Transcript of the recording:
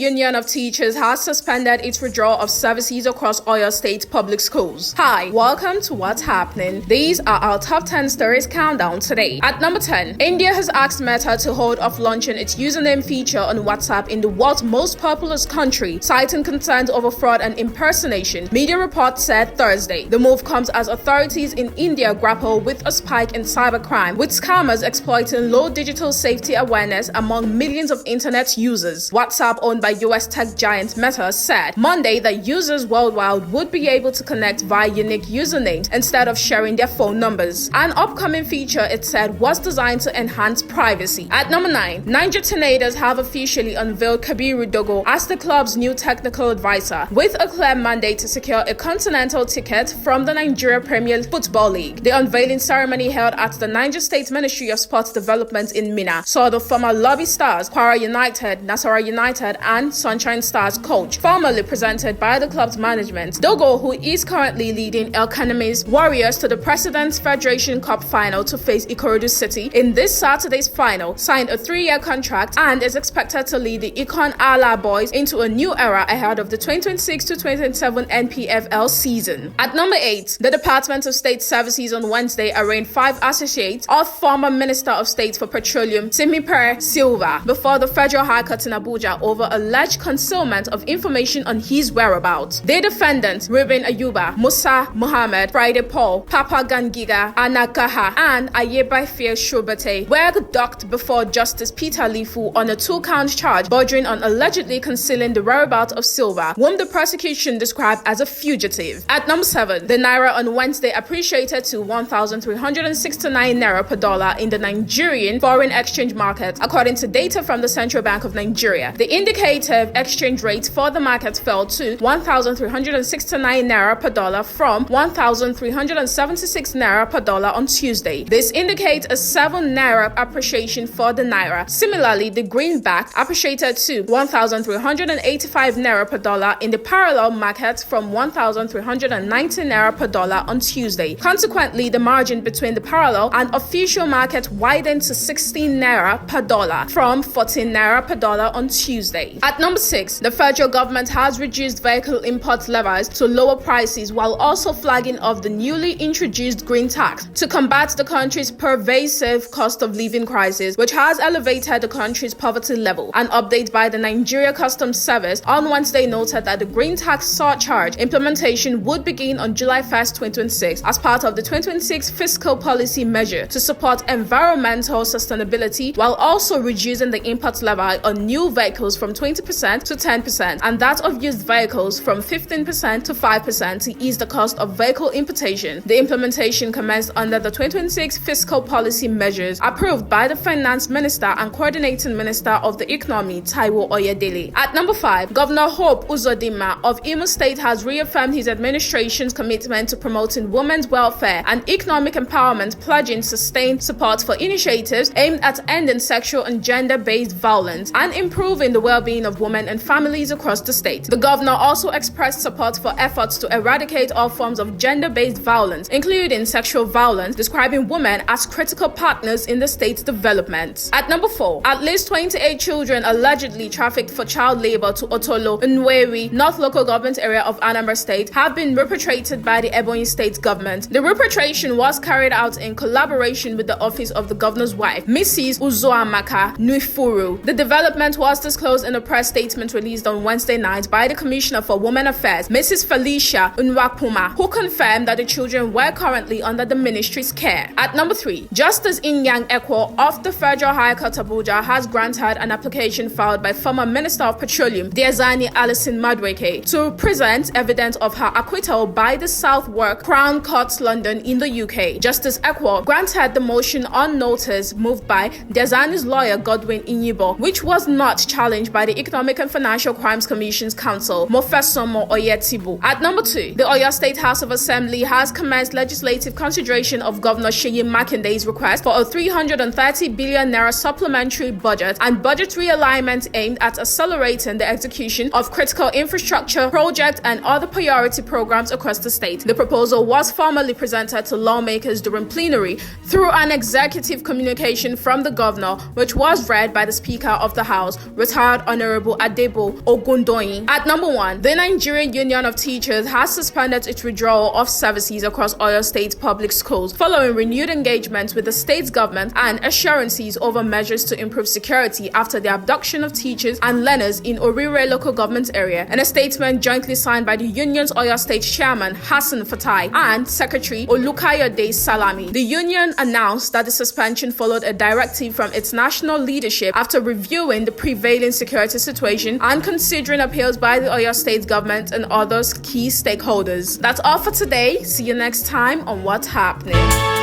Union of Teachers has suspended its withdrawal of services across Oyo State public schools. Hi, welcome to What's Happening. These are our top 10 stories countdown today. At number 10, India has asked Meta to hold off launching its username feature on WhatsApp in the world's most populous country, citing concerns over fraud and impersonation, media reports said Thursday. The move comes as authorities in India grapple with a spike in cybercrime, with scammers exploiting low digital safety awareness among millions of internet users. WhatsApp, owned by US tech giant Meta, said Monday that users worldwide would be able to connect via unique usernames instead of sharing their phone numbers. An upcoming feature, it said, was designed to enhance privacy. At number 9, Niger tornadoes have officially unveiled Kabiru Dogo as the club's new technical advisor, with a clear mandate to secure a continental ticket from the Nigeria Premier Football League. The unveiling ceremony held at the Niger State Ministry of Sports Development in Minna saw the former Levies stars, Kwara United, Nasarawa United, and Sunshine Stars coach, formally presented by the club's management. Dogo, who is currently leading El Kaname's Warriors to the President's Federation Cup final to face Ikorodu City in this Saturday's final, signed a 3-year contract and is expected to lead the Ikon Ala boys into a new era ahead of the 2026-2027 NPFL season. At number 8, the Department of State Services on Wednesday arraigned 5 associates of former Minister of State for Petroleum Sylva before the Federal High Court in Abuja over alleged concealment of information on his whereabouts. The defendants, Ruben Ayuba, Musa Muhammad, Friday Paul, Papa Gangiga, Anakaha, and Ayeba Fir Shubate, were docked before Justice Peter Lifu on a 2-count charge bordering on allegedly concealing the whereabouts of Sylva, whom the prosecution described as a fugitive. At number 7, the Naira on Wednesday appreciated to 1,369 Naira per dollar in the Nigerian foreign exchange market, according to data from the Central Bank of Nigeria. The indicative exchange rate for the market fell to 1,369 Naira per dollar from 1,376 Naira per dollar on Tuesday. This indicates a 7 Naira appreciation for the Naira. Similarly, the greenback appreciated to 1,385 Naira per dollar in the parallel market from 1,390 Naira per dollar on Tuesday. Consequently, the margin between the parallel and official market widened to 16 Naira per dollar from 14 Naira per dollar on Tuesday. At number 6, the federal government has reduced vehicle import levies to lower prices while also flagging off the newly introduced green tax to combat the country's pervasive cost of living crisis, which has elevated the country's poverty level. An update by the Nigeria Customs Service on Wednesday noted that the green tax surcharge implementation would begin on July 1st, 2026 as part of the 2026 fiscal policy measure to support environmental sustainability while also reducing the import levy on new vehicles from 20% to 10% and that of used vehicles from 15% to 5% to ease the cost of vehicle importation. The implementation commenced under the 2026 fiscal policy measures approved by the Finance Minister and Coordinating Minister of the Economy, Taiwo Oyedele. At number 5, Governor Hope Uzodimma of Imo State has reaffirmed his administration's commitment to promoting women's welfare and economic empowerment, pledging sustained support for initiatives aimed at ending sexual and gender-based violence and improving the well-being of women and families across the state. The governor also expressed support for efforts to eradicate all forms of gender-based violence, including sexual violence, describing women as critical partners in the state's development. At number 4, at least 28 children allegedly trafficked for child labor to Otolo, Nwewi, North Local Government Area of Anambra State, have been repatriated by the Ebonyi State government. The repatriation was carried out in collaboration with the Office of the Governor's Wife, Mrs. Uzoamaka Nuifuru. The development was disclosed in a press statement released on Wednesday night by the Commissioner for Women Affairs, Mrs. Felicia Unwakpuma, who confirmed that the children were currently under the ministry's care. At number 3, Justice Inyang Ekwo of the Federal High Court Abuja has granted an application filed by former Minister of Petroleum Diezani Alison Madweke to present evidence of her acquittal by the Southwark Crown Court London in the UK. Justice Ekwo granted the motion on notice moved by Diezani's lawyer Godwin Inyibo, which was not challenged by the Economic and Financial Crimes Commission's counsel Mofesomo Oyetibu. At number 2, the Oyo State House of Assembly has commenced legislative consideration of Governor Seyi Makinde's request for a 330 billion naira supplementary budget and budget realignment aimed at accelerating the execution of critical infrastructure projects and other priority programs across the state. The proposal was formally presented to lawmakers during plenary through an executive communication from the governor, which was read by the Speaker of the House, retired Honorable Honorable Adebo Ogundoyin. At number 1, the Nigerian Union of Teachers has suspended its withdrawal of services across Oyo State public schools following renewed engagements with the state government and assurances over measures to improve security after the abduction of teachers and learners in Orire local government area. In a statement jointly signed by the union's Oyo State chairman Hassan Fatai and Secretary Olukayode Salami, the union announced that the suspension followed a directive from its national leadership after reviewing the prevailing security situation and considering appeals by the Oyo State government and other key stakeholders. That's all for today. See you next time on What's Happening.